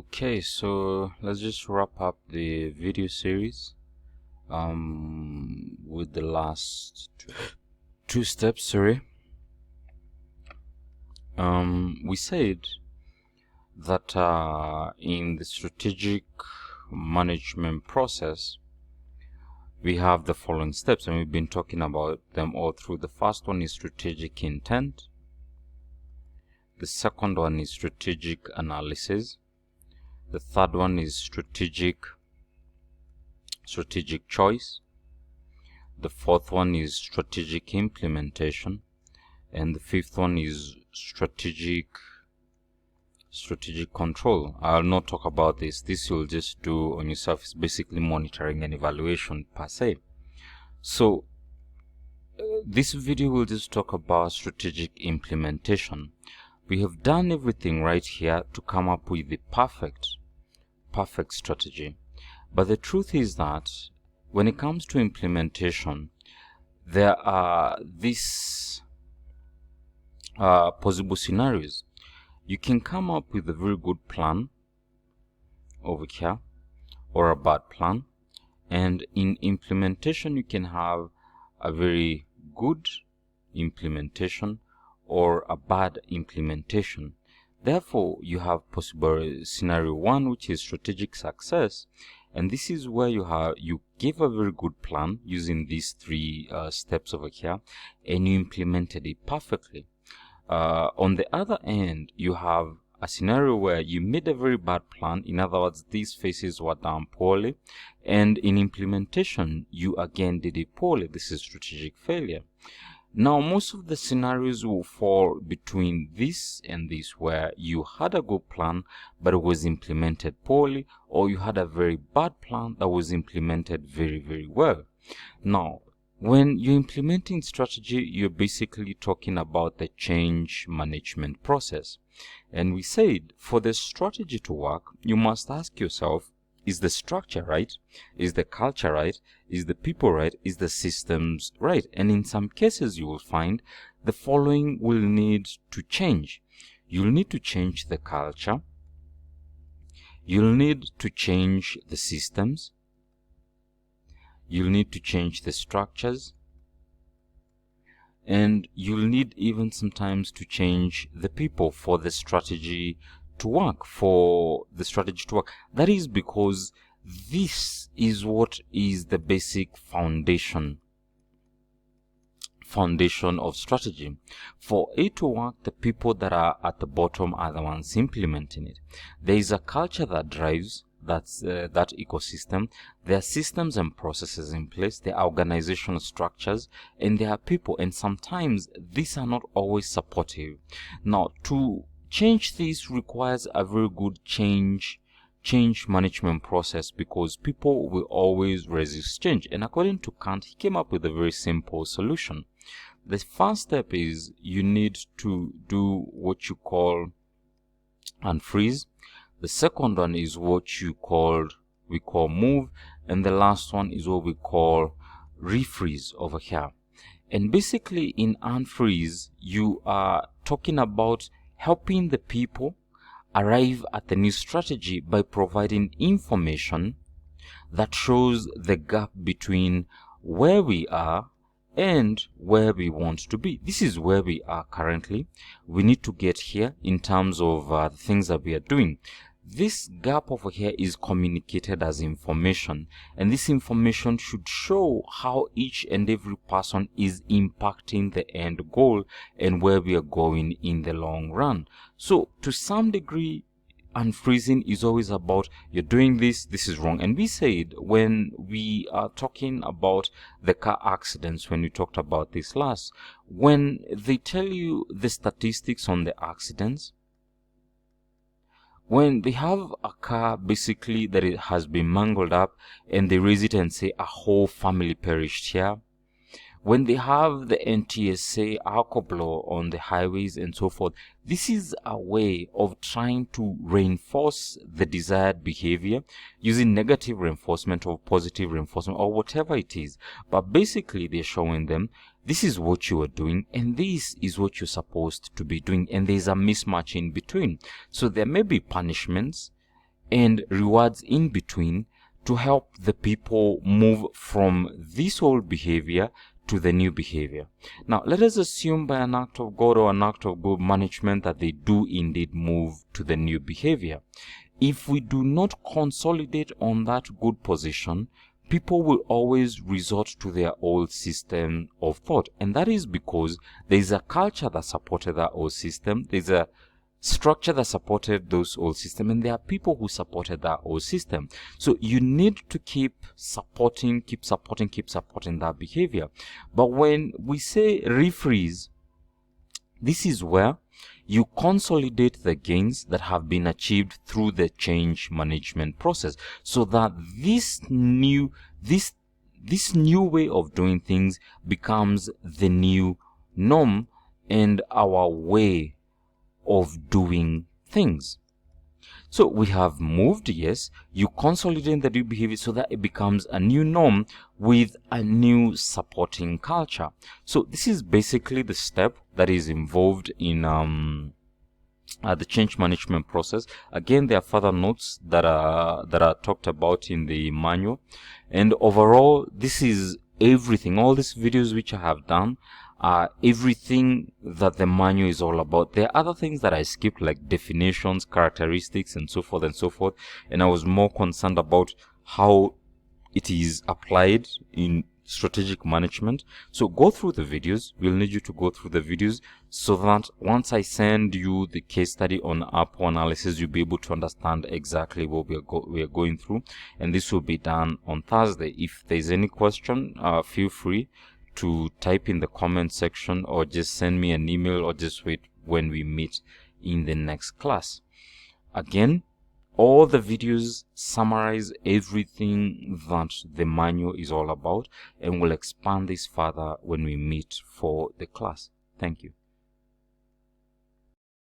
Okay, so let's just wrap up the video series with the last two steps. Sorry. We said that in the strategic management process we have the following steps, and we've been talking about them all through. The first one is strategic intent. The second one is strategic analysis. The third one is strategic choice. The fourth one is strategic implementation, and the fifth one is strategic control. I'll not talk about this. This you'll just do on yourself. It's basically monitoring and evaluation per se. So this video will just talk about strategic implementation. We have done everything right here to come up with the perfect strategy, but the truth is that when it comes to implementation, there are these possible scenarios. You can come up with a very good plan over here or a bad plan, and in implementation you can have a very good implementation or a bad implementation. Therefore, you have possible scenario one, which is strategic success, and this is where you give a very good plan using these three steps over here, and you implemented it perfectly. On the other end, you have a scenario where you made a very bad plan. In other words, these phases were done poorly, and in implementation, you again did it poorly. This is strategic failure. Now, most of the scenarios will fall between this and this, where you had a good plan but it was implemented poorly, or you had a very bad plan that was implemented very well. Now, when you're implementing strategy, you're basically talking about the change management process. And we said for the strategy to work, you must ask yourself, is the structure right? Is the culture right? Is the people right? Is the systems right? And in some cases you will find the following will need to change. You'll need to change the culture. You'll need to change the systems. You'll need to change the structures. And you'll need even sometimes to change the people for the strategy to work, That is because this is what is the basic foundation of strategy. For it to work, the people that are at the bottom are the ones implementing it. There is a culture that drives that ecosystem. There are systems and processes in place. There are organizational structures, and there are people, and sometimes these are not always supportive. Now, to change this requires a very good change management process, because people will always resist change. And according to Kant, he came up with a very simple solution. The first step is you need to do what you call unfreeze. The second one is what we call move, and the last one is what we call refreeze over here. And basically in unfreeze, you are talking about helping the people arrive at the new strategy by providing information that shows the gap between where we are and where we want to be. This is where we are currently. We need to get here in terms of the things that we are doing. This gap over here is communicated as information, and this information should show how each and every person is impacting the end goal and where we are going in the long run. So to some degree, unfreezing is always about you're doing this is wrong. And we said when we are talking about the car accidents, when we talked about this last, when they tell you the statistics on the accidents, when they have a car basically that it has been mangled up and they raise it and say a whole family perished here, when they have the NTSA alcohol on the highways and so forth, this is a way of trying to reinforce the desired behavior using negative reinforcement or positive reinforcement or whatever it is. But basically they're showing them this is what you are doing and this is what you're supposed to be doing, and there's a mismatch in between. So there may be punishments and rewards in between to help the people move from this old behavior to the new behavior. Now, let us assume by an act of God or an act of good management that they do indeed move to the new behavior. If we do not consolidate on that good position, people will always resort to their old system of thought. And that is because there is a culture that supported that old system. There's a structure that supported those old system, and there are people who supported that old system. So you need to keep supporting that behavior. But when we say refreeze, this is where you consolidate the gains that have been achieved through the change management process, so that this new way of doing things becomes the new norm and our way of doing things. So we have moved, yes, you consolidate the new behavior so that it becomes a new norm with a new supporting culture. So this is basically the step that is involved in the change management process. Again, there are further notes that are talked about in the manual, and overall this is everything. All these videos which I have done are everything that the manual is all about. There are other things that I skipped, like definitions, characteristics, and so forth and so forth, and I was more concerned about how it is applied in strategic management. So go through the videos. We'll need you to go through the videos so that once I send you the case study on APO analysis, you'll be able to understand exactly what we are going through, and this will be done on Thursday. If there's any question, feel free to type in the comment section, or just send me an email, or just wait when we meet in the next class. Again, all the videos summarize everything that the manual is all about, and we'll expand this further when we meet for the class. Thank you.